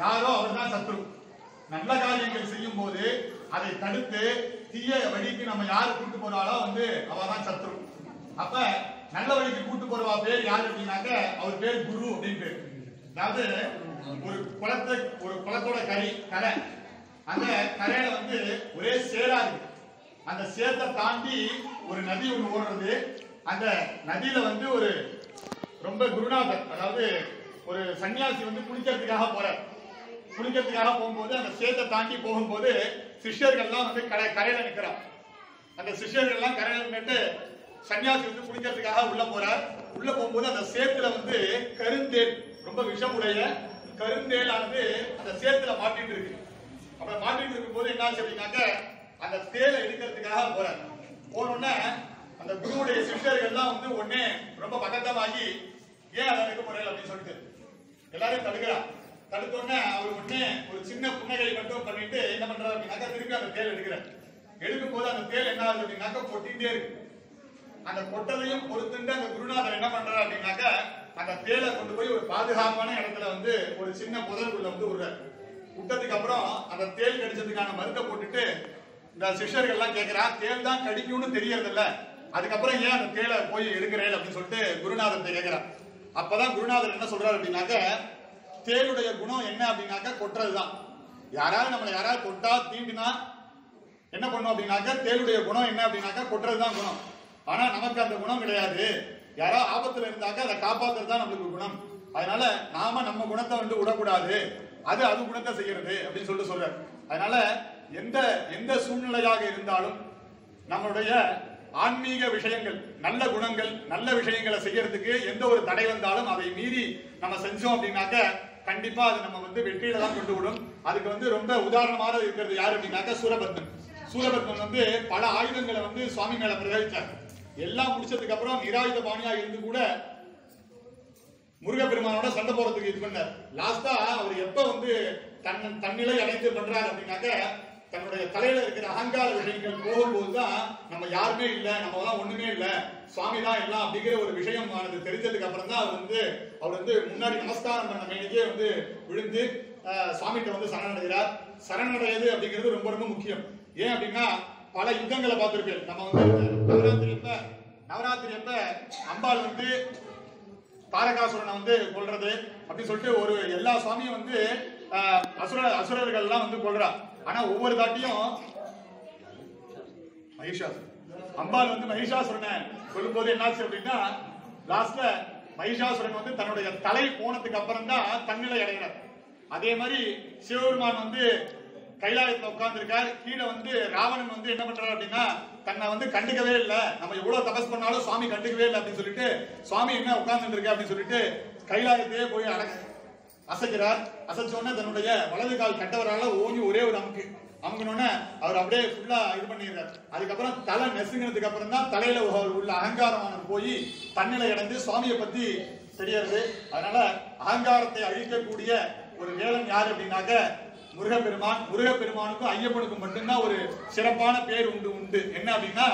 யாரோ அவர் தான் சத்ரு. நல்ல காரியங்கள் செய்யும் போது அதை தடுத்து தீய வழிக்கு நம்ம யாரு கூட்டு போறாளோ வந்து அவதான் சத்ரு. அப்ப நல்ல வழிக்கு கூட்டு போறவா பேர் யாரு அப்படின்னாக்க அவர் பேர் குரு அப்படின்னு பேர். அதாவது ஒரு குளத்தோட கரை, அந்த கரையில வந்து ஒரே சேரா இருக்கு. அந்த சேத்தை தாண்டி ஒரு நதி ஒன்று ஓடுறது. அந்த நதியில வந்து ஒரு ரொம்ப குருநாதர், அதாவது ஒரு சன்னியாசி வந்து குளிக்கிறதுக்காக போறார். குளிக்கிறதுக்காக போகும்போது அந்த சேத்தை தாண்டி போகும்போது சிஷ்யர்கள்லாம் வந்து கரையில நிற்கிறார். அந்த சிஷ்யர்கள்லாம் கரையில நின்றுட்டு சன்னியாசி வந்து குளிக்கிறதுக்காக உள்ள போறார். உள்ள போகும்போது அந்த சேத்துல வந்து கருந்தேல், ரொம்ப விஷமுடைய கருந்தேலானது அந்த சேத்துல மாட்டிட்டு இருக்கு. அப்ப மாட்டிட்டு இருக்கும் போது என்ன ஆச்சு அப்படின்னாக்க அந்த தேலை எடுக்கிறதுக்காக போறார். போனோடனே அந்த குருவுடைய சிஷ்யர்கள்லாம் வந்து உடனே ரொம்ப பதட்டமாகி ஏன் அதை எடுக்க போறேன் அப்படின்னு சொல்லிட்டு எல்லாரும் தடுக்கிறார். தடுத்தோடனே அவர் உடனே ஒரு சின்ன புன்னகை மட்டும் பண்ணிட்டு என்ன பண்றாரு அப்படின்னாக்கா திருப்பி அந்த தேல் எடுக்கிறார். எடுக்கும் போது அந்த தேல் என்ன ஆகுது அப்படின்னாக்கா கொட்டிட்டே இருக்கு. அந்த கொட்டதையும் பொறுத்துட்டு அந்த குருநாதர் என்ன பண்றாரு அப்படின்னாக்க அந்த தேலை கொண்டு போய் ஒரு பாதுகாப்பான இடத்துல வந்து ஒரு சின்ன புதருக்குள்ள வந்து விடுறாரு. விட்டதுக்கு அப்புறம் அந்த தேல் கடிச்சதுக்கான மருந்தை போட்டுட்டு இந்த சிஷ்யர்கள் எல்லாம் கேட்கிறா, தேல் தான் கடிக்கும்னு தெரியறது இல்ல, அதுக்கப்புறம் ஏன் அந்த தேலை போய் எடுக்கிறேன் அப்படின்னு சொல்லிட்டு குருநாதர்கிட்ட கேட்கிறார். அப்பதான் குருநாதர் என்ன சொல்றாரு அப்படின்னாக்க தேலுடைய குணம் என்ன அப்படின்னாக்க கொட்டுறதுதான். யாராவது நம்மளை யாராவது தொட்டா தீண்டினா என்ன பண்ணும் அப்படின்னாக்க தேலுடைய குணம் என்ன அப்படின்னாக்க கொட்டுறதுதான் குணம். ஆனா நமக்கு அந்த குணம் கிடையாது. யாராவது ஆபத்துல இருந்தாக்க அதை காப்பாத்துறது தான் நம்மளுக்கு குணம். அதனால நாம நம்ம குணத்தை வந்து விடக்கூடாது, அது குணத்தை செய்யறது அப்படின்னு சொல்லிட்டு சொல்றாரு. அதனால எந்த சூழ்நிலையாக இருந்தாலும் நம்மளுடைய ஆன்மீக விஷயங்கள், நல்ல குணங்கள், நல்ல விஷயங்களை செய்யறதுக்கு எந்த ஒரு தடை வந்தாலும் அதை மீறி நம்ம செஞ்சோம் அப்படின்னாக்க கண்டிப்பா அது நம்ம வந்து வெற்றியில தான் கொண்டு விடும். அதுக்கு வந்து ரொம்ப உதாரணமாக இருக்கிறது யாரு அப்படின்னாக்க சூரபத்மன். சூரபத்மன் வந்து பல ஆயுதங்களை வந்து சுவாமி மேல பிரயோகிச்சார். எல்லாம் முடிச்சதுக்கு அப்புறம் நிராயுத பாணியா இருந்து கூட முருகப்பெருமானோட சண்டை போறதுக்கு இது பண்ணார். லாஸ்டா அவர் எப்ப வந்து தன்னிலை அடைந்து பண்றாரு அப்படின்னாக்க தன்னுடைய தலையில இருக்கிற அகங்கார விஷயங்கள் போகும்போதுதான் நம்ம யாருமே இல்லை, நம்ம தான் ஒண்ணுமே இல்லை, சுவாமி தான் எல்லாம் அப்படிங்கிற ஒரு விஷயம் ஆனது தெரிஞ்சதுக்கு அப்புறம் தான் அவர் வந்து முன்னாடி நமஸ்காரம் பண்ண மேலேயே வந்து விழுந்து சுவாமிகிட்ட வந்து சரணடைகிறார். சரணடைவது அப்படிங்கிறது ரொம்ப ரொம்ப முக்கியம். ஏன் அப்படின்னா பல யுத்தங்களை பார்த்திருப்பேன். நம்ம வந்து நவராத்திரி அப்ப அம்பாள் வந்து தாரகாசுரனை வந்து கொல்றது அப்படின்னு சொல்லிட்டு ஒரு எல்லா சுவாமியும் வந்து அசுரர்கள் எல்லாம் வந்து கொல்றா. ஆனா ஒவ்வொரு தாட்டியும் அம்பாள் வந்து மகிஷாசுரனை கொல்லும் போது என்னாச்சு அப்படின்னா லாஸ்ட்ல மகிஷாசுரன் வந்து தன்னுடைய தலை போனதுக்கு அப்புறம் தான் தன்னிலை அடைகிறார். அதே மாதிரி சிவபெருமான் வந்து கைலாயத்துல உட்கார்ந்து இருக்கார். கீழே வந்து ராவணன் வந்து என்ன பண்றாரு அப்படின்னா தன்னை வந்து கண்டுக்கவே இல்லை, நம்ம எவ்வளவு தபஸ் பண்ணாலும் சுவாமி கண்டுக்கவே இல்லை அப்படின்னு சொல்லிட்டு சுவாமி என்ன உட்கார்ந்து இருக்க அப்படின்னு சொல்லிட்டு கைலாயத்தையே போய் அசைக்கிறார். அசைச்சோடனே தன்னுடைய வலது கால் கட்டவரால ஓங்கி ஒரே ஒரு அமுக்கணும்னு அவர் அப்படியே ஃபுல்லா இது பண்ணிடுறாரு. அதுக்கப்புறம் தலை நெசுங்கினதுக்கு அப்புறம் தான் தலையில உள்ள அகங்காரமானது போய் தன்னிலை அடைந்து சுவாமியை பத்தி தெரியறது. அதனால அகங்காரத்தை அழிக்கக்கூடிய ஒரு வேலன் யாரு அப்படின்னாக்க முருகப்பெருமான். முருகப்பெருமானுக்கும் ஐயப்பனுக்கும் மட்டும்தான் ஒரு சிறப்பான பேர் உண்டு. என்ன அப்படின்னா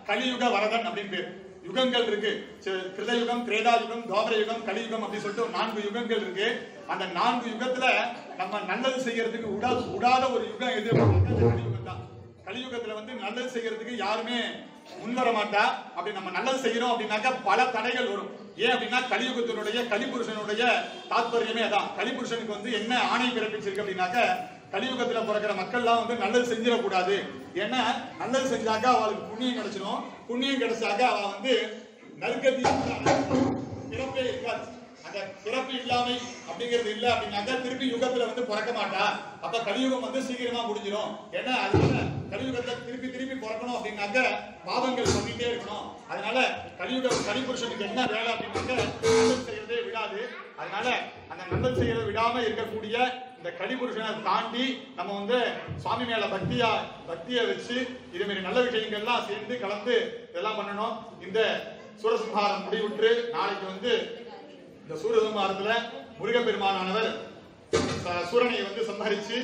கலியுக வரதன் அப்படின்னு பேர். யுகங்கள் இருக்கு, கிருதயுகம், திரேதா யுகம், துவாபர யுகம், கலியுகம் அப்படின்னு சொல்லிட்டு 4 யுகங்கள் இருக்கு. அந்த 4 யுகத்துல நம்ம நல்லது செய்யறதுக்கு விடாத ஒரு யுகம் எது? கலியுகம் தான். கலியுகத்துல வந்து நல்லது செய்யறதுக்கு யாருமே முன்வர மாட்டா. அப்படி நம்ம நல்லது செய்யறோம் அப்படின்னாக்கா பல தடைகள் வரும். ஏன் அப்படின்னா கலியுகத்தினுடைய கலிபுருஷனுடைய தாத்பரியமே அதான். கலிபுருஷனுக்கு வந்து என்ன ஆணை பிறப்பிச்சிருக்கு அப்படின்னாக்க, கலியுகத்துல பிறக்கிற மக்கள்லாம் வந்து நல்லது செஞ்சிடக்கூடாது. ஏன்னா நல்லது செஞ்சாக்கா அவளுக்கு புண்ணியம் கிடைச்சிடும். புண்ணியம் கிடைச்சாக்கா அவ வந்து நற்கதியும் பிறப்பே இருக்காது. அந்த பிறப்பு இல்லாமை அப்படிங்கிறது இல்ல அப்படின்னாக்கா திருப்பி யுகத்துல வந்து பிறக்க மாட்டா. அப்ப கலியுகம் வந்து சீக்கிரமா முடிஞ்சிடும். ஏன்னா அதனால கலியுகத்தை திருப்பி பிறக்கணும் அப்படின்னாக்க பாவங்கள் பண்ணிட்டே இருக்கணும். அதனால கலிபுருஷனுக்கு என்ன வேலை அப்படின்னாக்க நல்லது செய்யறதே விடாது. அதனால அந்த நல்லது செய்யறதை விடாம இருக்கக்கூடிய இந்த கலிபுருஷனை தாண்டி நம்ம வந்து சுவாமி மேல பக்தியை வச்சு இதே மாதிரி நல்ல விஷயங்கள்லாம் சேர்ந்து கலந்து இதெல்லாம் பண்ணணும். இந்த சூரசம்ஹாரம் முடிவுற்று நாளைக்கு வந்து இந்த சூரசம்ஹாரத்துல முருகப்பெருமானவர் சூரனை வந்து சம்ஹரிச்சு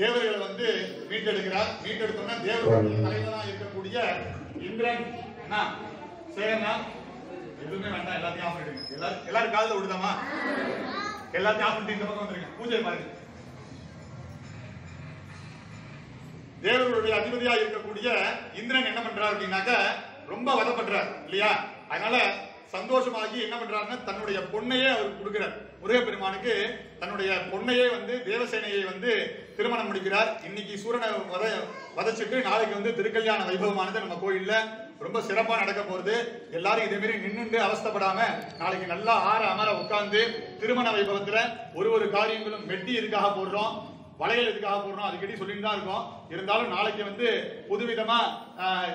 தேவர்களை வந்து மீட்டெடுக்கிறார். மீட்டெடுத்தோம்னா தேவர்களுடைய தலைவரா இருக்கக்கூடிய இந்திரன் சேகர்னா எதுவுமே வேண்டாம், எல்லாத்தையும் ஆஃப் பண்ணிடுங்க. எல்லாரும் காதுல விடுதாமா? எல்லாத்தையும் ஆஃப் பண்ணிட்டு இந்த பக்கம் வந்துருங்க. பூஜை பாருங்க. தேவர்களுடைய அதிபதியா இருக்கக்கூடிய இந்திரன் என்ன பண்றார் அப்படின்னாக்க ரொம்ப வதப்படுறார் இல்லையா? அதனால சந்தோஷமாகி என்ன பண்றாருன்னா தன்னுடைய பொண்ணையே அவருக்கு கொடுக்கிறார். முருகப்பெருமானுக்கு தன்னுடைய பொண்ணையே வந்து தேவசேனையை வந்து திருமணம் முடிக்கிறார். இன்னைக்கு சூரனை வதச்சிட்டு நாளைக்கு வந்து திருக்கல்யாண வைபவமானது நம்ம கோயில்ல ரொம்ப சிறப்பா நடக்க போறது. எல்லாரும் இதே மாதிரி நின்னுண்டு அவஸ்தப்படாம நாளைக்கு நல்லா அமர உட்கார்ந்து திருமண வைபவத்துல ஒரு காரியங்களும் மெட்டி எதுக்காக போடுறோம், வளையல் எதுக்காக போடுறோம், அதுக்கடி சொல்லிட்டு தான் இருக்கோம். இருந்தாலும் நாளைக்கு வந்து புதுவிதமா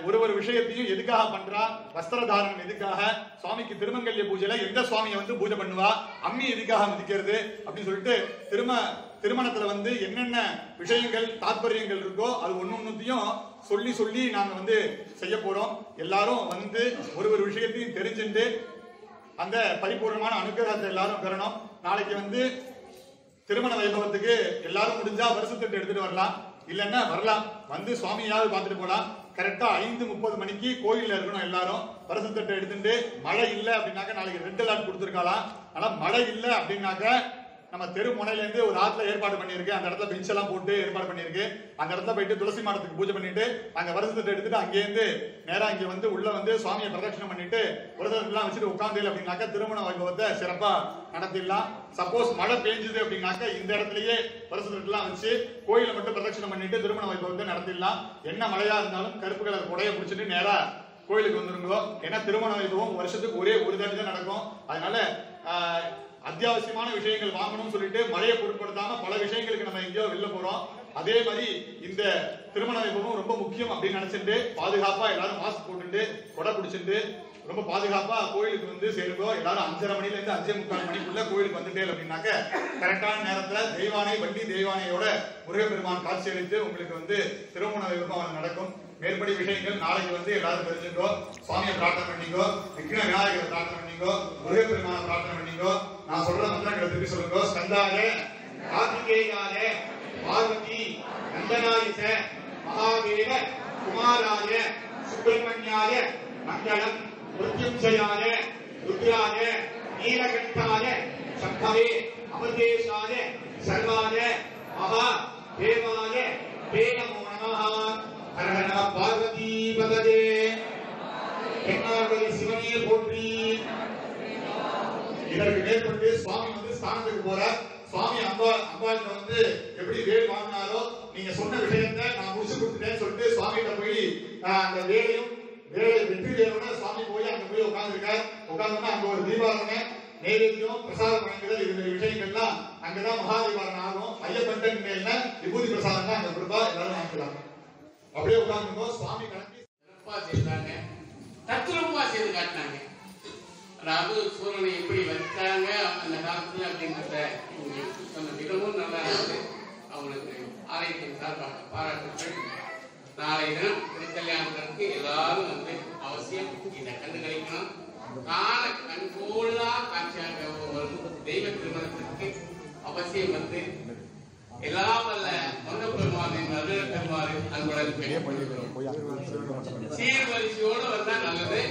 ஒரு விஷயத்தையும் எதுக்காக பண்றா, வஸ்திரதாரணம் எதுக்காக, சுவாமிக்கு திருமங்கல்ய பூஜையில எந்த சுவாமியை வந்து பூஜை பண்ணுவா, அம்மி எதுக்காக மிதிக்கிறது அப்படின்னு சொல்லிட்டு திருமணத்துல வந்து என்னென்ன விஷயங்கள் தாற்பயங்கள் இருக்கோ அது ஒன்னொன்னுத்தையும் சொல்லி நாங்க வந்து செய்ய போறோம். எல்லாரும் வந்து ஒரு விஷயத்தையும் தெரிஞ்சுட்டு அந்த பரிபூர்ணமான அனுகிரகத்தை எல்லாரும் பெறணும். நாளைக்கு வந்து திருமண வைபவத்துக்கு எல்லாரும் முடிஞ்சா வருஷத்துக்கு எடுத்துட்டு வரலாம், இல்லன்னா வரலாம் வந்து சுவாமியாவது பார்த்துட்டு போலாம். கரெக்டா 5:30 மணிக்கு கோயில்ல இருக்கணும். எல்லாரும் வருஷத்தட்டை எடுத்துட்டு, மழை இல்லை அப்படின்னாக்க நாளைக்கு ரெட் அலர்ட் கொடுத்துருக்கலாம். ஆனா மழை இல்லை அப்படின்னாக்க நம்ம தெரு முனையில இருந்து ஒரு ஆத்துல ஏற்பாடு பண்ணிருக்கு. அந்த இடத்துல பெஞ்ச் எல்லாம் போட்டு ஏற்பாடு பண்ணிருக்கு. அந்த இடத்துல போயிட்டு துளசி மாடத்துக்கு பூஜை பண்ணிட்டு அங்க வருஷத்தை எடுத்துட்டு அங்கேருந்து நேரா இங்க வந்து உள்ள வந்து சுவாமியை பிரதட்சணம் பண்ணிட்டு விரதம் வச்சுட்டு உட்காந்து அப்படின்னாக்க திருமண வைபவத்தை சிறப்பா நடத்திடலாம். சப்போஸ் மழை பெஞ்சது அப்படின்னாக்க இந்த இடத்துலயே வருஷத்துலாம் வச்சு கோயிலை மட்டும் பிரதட்சணம் பண்ணிட்டு திருமண வைபவத்தை நடத்திடலாம். என்ன மழையா இருந்தாலும் கருப்பு கலர் கொடையை பிடிச்சிட்டு நேரா கோயிலுக்கு வந்துருங்க. ஏன்னா திருமண வைபவம் வருஷத்துக்கு ஒரே ஒரு தாட்டி தான் நடக்கும். அதனால அத்தியாவசியமான விஷயங்கள் வாங்கணும்னு சொல்லிட்டு மழையை பொருட்படுத்தாம பல விஷயங்களுக்கு நம்ம எங்கேயோ வெளில போறோம். அதே மாதிரி இந்த திருமண வைபவம் ரொம்ப முக்கியம் அப்படின்னு நினைச்சிட்டு பாதுகாப்பா எல்லாரும் மாஸ்க் போட்டுட்டு கொடை பிடிச்சிட்டு ரொம்ப பாதுகாப்பா கோயிலுக்கு வந்து சேருங்கோ. எல்லாரும் 5:30 மணில இருந்து 5:45 மணிக்குள்ள கோயிலுக்கு வந்துட்டே அப்படின்னாக்க கரெக்டான நேரத்துல வண்டி தெய்வானையோட முருகப்பெருமான் காட்சி அளித்து உங்களுக்கு வந்து திருமண வைபவம் நடக்கும். மேற்படி விஷயங்கள் நாளைக்கு வந்து எல்லாரும் தெரிஞ்சுக்கோ. சுவாமியை பிரார்த்தனை பண்ணிக்கோ, விக்ன விநாயகரை பிரார்த்தனை பண்ணிக்கோ, முருகப்பெருமான பிரார்த்தனை பண்ணிக்கோ. நான் சொல்ற மந்திரங்களை திருப்பி சொல்லுங்க. ஸ்கந்தாய கார்த்திகேயாய பார்வதி நந்தனாயிச மகாதேவ குமாராய சுப்பிரமணியாய மங்களம் மிருத்யுஞ்சயாய ருத்ராய நீலகண்டாய சம்பவே அமிர்தேசாய சர்வாய மகா தேவாய நமோ நமஹ. ஹர பார்வதி பததே. என்னார்வதி சிவனே போற்றி. இதற்கு மேற்கொண்டு சுவாமி வந்து ஸ்தானத்துக்கு போறார். சுவாமி அம்பாள்கிட்ட வந்து எப்படி வேல் வாங்கினாரோ நீங்க சொன்ன விஷயத்த நான் முடிச்சு கொடுத்துட்டேன்னு சொல்லிட்டு சுவாமிகிட்ட போய் அந்த வேலை வெற்றி வேலோட சுவாமி போய் அங்க போய் உட்கார்ந்துருக்கார். உட்கார்ந்தோம்னா அங்க ஒரு தீபாவளி நைவேத்தியம் பிரசாதம் வழங்குதல் இந்த விஷயங்கள்லாம் அங்கதான் மகாதீபாவளி ஆகும். ஐயப்பன் மேல விபூதி பிரசாதம் தான் அங்க கொடுப்பா, எல்லாரும் வாங்கிக்கலாம். அப்படியே உட்கார்ந்து சுவாமி கணக்கு சிறப்பா செய்தாங்க, தத்துரமா செய்து காட்டினாங்க. அதாவது சூரனை எப்படி வச்சாங்க அந்த காலத்துல அப்படின்றத சொன்ன விதமும் நல்லா இருந்தது. அவங்களுக்கு ஆலயத்தின் சார்பாக பாராட்டுகள். நாளை தினம் திருக்கல்யாணத்திற்கு எல்லாரும் வந்து அவசியம் இந்த கண்டு கழிக்கணும். கால கண்கோளா காட்சியாக தெய்வ திருமணத்திற்கு அவசியம் வந்து எல்லாம் வல்ல முருகப்பெருமானின் அருள் பெருமாறு அன்புடன் சீர்வரிசையோடு வந்தா நல்லது.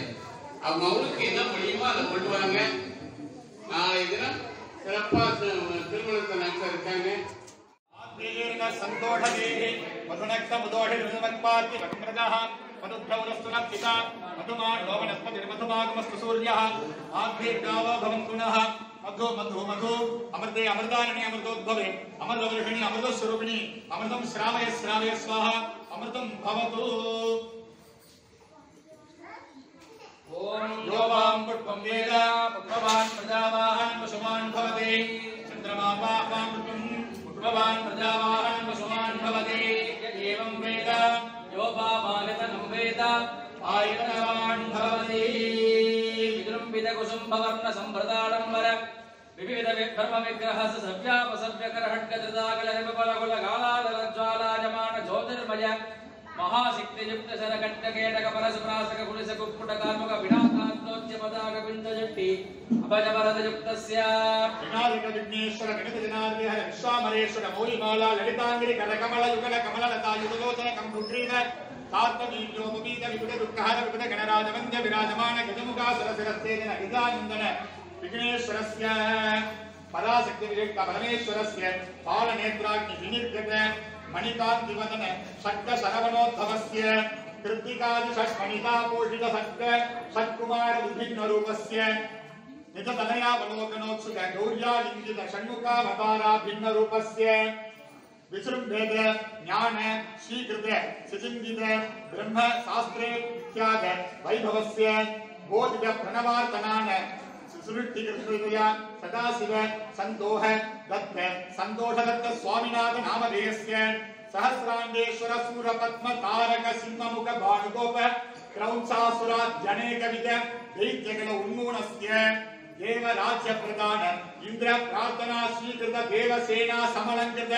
அவங்க அவங்களுக்கு என்ன முடியுமோ அதை கொண்டு வாங்க. நாளை தினம் சிறப்பா திருமணத்தை நடத்த இருக்காங்க. சந்தோஷதேகி மதுநக்த முதோஷி ருமத்பாத்தி வக்ரதஹ மதுப்ரவரஸ்து நக்திதா மதுமான் லோகனஸ்பதி மதுமாகமஸ்து சூர்யः ஆத்மீர்காவோ பவந்துனः மது மது மது அமிர்தே அமிர்தாரணி அமிர்தோத்பவே அமிர்தவர்ஷிணி அமிர்தஸ்வரூபிணி அமிர்தம் ஸ்ராவய ஸ்ராவய ஸ்வாஹா அமிர்தம் பவது. ஓம் யோவாம் புஷ்பம் வேத புஷ்பவான் பிரஜாவாஹன் வசுமான் பவதே சந்திரமாபாஹாம் புஷ்பம் புஷ்பவான் பிரஜாவாஹன் வசுமான் பவதே ஏவம் வேத யோபாவாகதனம் வேத ஆயதனவான் பவதே. விஜృంభిத குசும்பவர்ண சம்பிரதாடம்பர விவித விப்ரம விக்கிரஹ சவ்யாபசவ்யகரஹட்கஜதாகல ரிபபலகுல காலாதலஜ்வாலாயமான ஜோதிர்மய महाशक्तियुक्त शरकट्टकेटक परशुरासक कुलिस कुक्कुट कार्मुक विनाकान्तोच्च पदाक कुञ्जजट्टि अभजवरद युक्तस्य विनायक विघ्नेश्वर गणपति जनार्दन हर विश्वामरेश्वर मौलिमाला ललितांगिरि करकमल युगल कमललता युगलोचन कंपुग्रीव कार्तवीर्योपवीत विपुट दुःखहर विपुट गणराज वन्द्य विराजमान गजमुखा सरसिरस्तेजन गजानन्दन विघ्नेश्वरस्य पराशक्ति विरक्त परमेश्वरस्य पालनेत्राग्नि विनिर्गत मणिकांतिवदन षट् शरवणोद्धवस्य कृत्तिकादि षट्मणिका पोषित षट् षट्कुमार विभिन्न रूपस्य निजतनयावलोकनोत्सुक गौर्यालिंगित षण्मुखावतारा भिन्न रूपस्य विसृम्भेद ज्ञान श्रीकृत सिचिन्दित ब्रह्म शास्त्रे विख्यात वैभवस्य बोधित प्रणवार्तनान सुसृष्टिकृतया सदाशिव संदोह दत्त संतोषदत्त स्वामिनाथ नामधेयस्य सहस्रांडेश्वर सूर पद्म तारक सिंहमुख भानुगोप क्रौंसासुरा जनेकविद दैत्यगण उन्मूलस्य देव राज्य प्रदान इंद्र प्रार्थना स्वीकृत देवसेना समलंकृत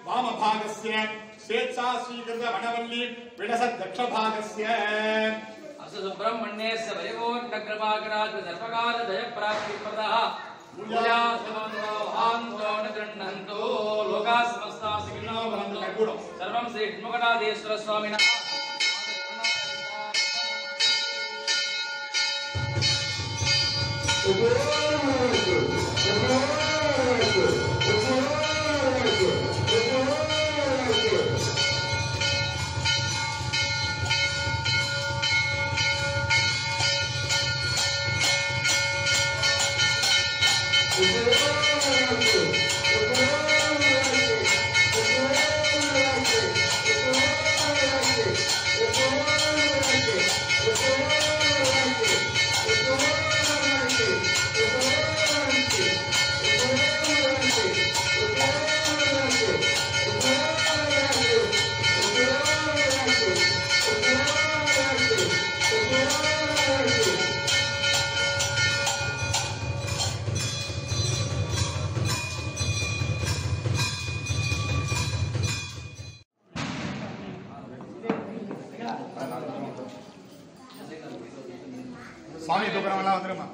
वामभागस्य स्वेच्छा स्वीकृत वनवल्ली विडसत् दक्षभागस्य सुब्रह्मण्यस्य वैगोर्णकृपाकरात् सर्वकाल जयप्राप्तिप्रदः पूजा समन्वहान्तो न गृह्णन्तु लोकाः समस्ताः सुखिनो भवन्तु सर्वं श्री षण्मुखनाथेश्वर स्वामिनः சாமி தூக்குறவங்கலாம் வந்துருமா.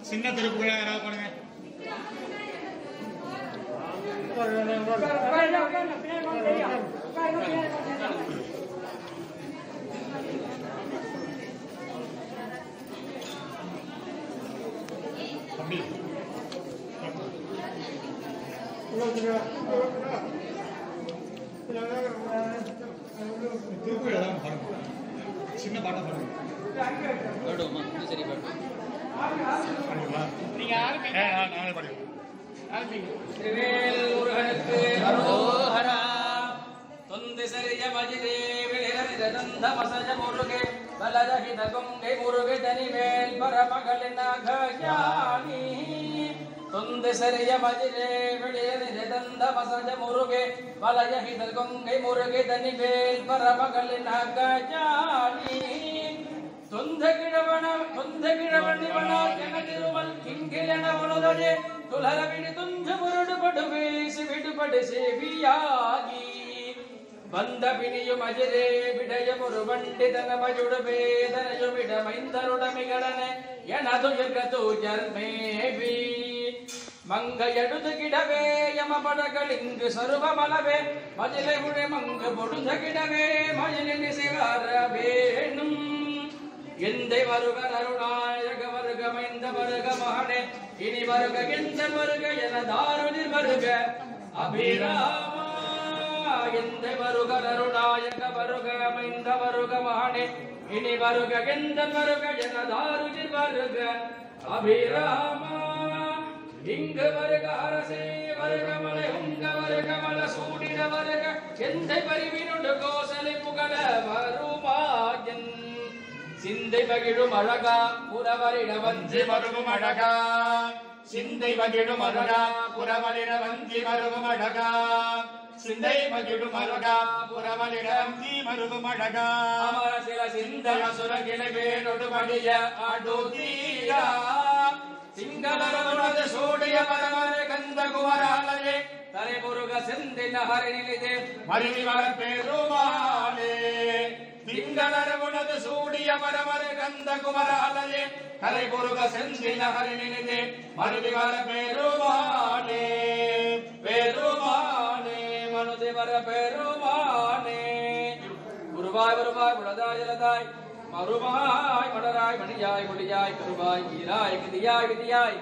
சின்ன திருப்புகளை யாராவது பாடுங்க. திருப்புகளை தான் பாடுங்க. சின்ன பாட்டா பாடுங்க. பாடுவோமா? சரி பாடுவோம். நீங்க யாருமே நானே பாடுவேன். திருவேல் முருகனுக்கு அரோஹரா. தொந்து சரிய மஜிரே விளிரந்த மசஜ முருகே பலதகித கொங்கை முருகே தனிவேல் பரமகளினகயானி. தொந்து சரிய மஜிரே விளிரந்த மசஜ முருகே பலயகித கொங்கை முருகே தனிவேல் பரமகளினகயானி. தொந்த கிழவனிவனா எனதிருமல் கிங்கிலனவனுதே துலரவிடு துஞ்ச முருடு படுவேசி விடுபடு சேவியாகி. வந்த பிணியும் அஜரே விடய ஒரு பண்டிதன மஜுடு வேதனையு விடமைந்தருடமிகடன எனதுயர்கது ஜர்மேவி. மங்கையடுது கிடவே யமபடகள் இங்கு சருவமலவே மஜிலை உடை மங்கு பொடுந்த கிடவே மஜிலினி சிகார வேணும். எந்தை வருக அருணாயக வருக மைந்த வருக மகனே இனி வருக எந்த வருக என தாருணிர் வருக அபிராமா. எந்தை வருக அருணாயக வருக மைந்த வருக மகனே இனி வருக எந்த வருக என தாருணிர் வருக அபிராமா. இங்கு வருக அரசே வருக மலை உங்க வருக மல சூடின வருக எந்தை பரிவினுடு கோசலை புகழ வருமாயன். சிந்தை மகிழும் அழகா புறவரிட வஞ்சி மருகும் அழகா. சிந்தை மகிழும் அழகா புறவரிட வஞ்சி மருகும் அழகா. சிந்தை மகிழும் அழகா புறவரிட வஞ்சி மருகும் அழகா. அமர சில சிந்தன சுரகிளை வேணொடு மடிய அடுதீரா. சிங்களரது சூடிய பரமர கந்த குமராலயே தரை முருக செந்தின ஹரிநிலைதே மருவி வளர் பெருமாளே. திங்களரவுனது சூடிய பரமர கந்த குமராலயே கரை முருக செந்தின ஹரிநிலைதே மருவி வளர் பெருமாளே. பெருமாளே மனுதேவர பெருமாளே. குருவாய் வருவாய் குலதாய் ஜலதாய் மறுவாய் மலராய் மணியாய் மொழியாய் கருவாய் ஈராய் விதியாய் விதியாய்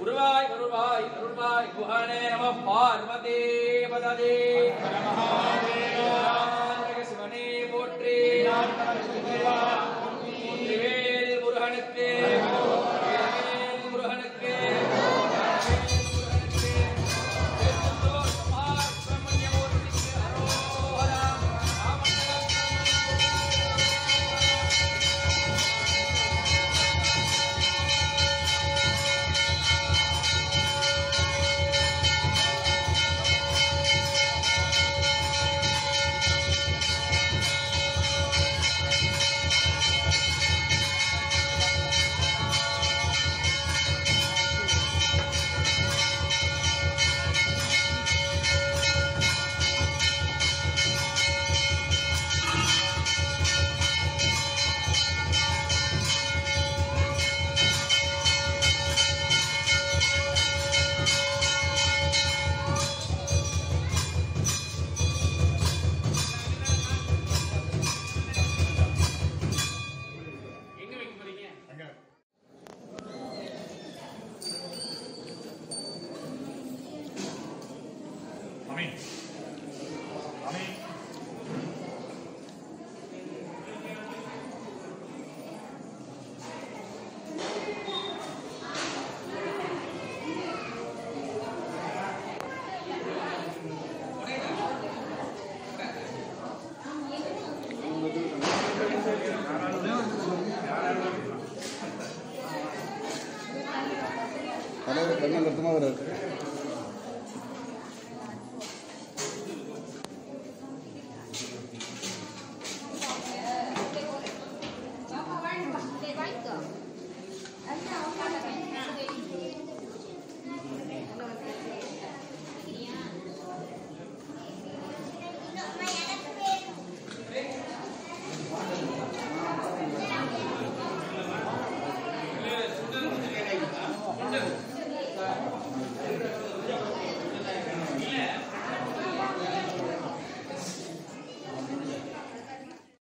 உருவாய் வருவாய் அருள்வாய் குஹானே நம பார்வதே பததே. சிவனே போற்றி. வேல் முருகனுக்கு முருகனுக்கு தலைவர் கண்ணன் வருது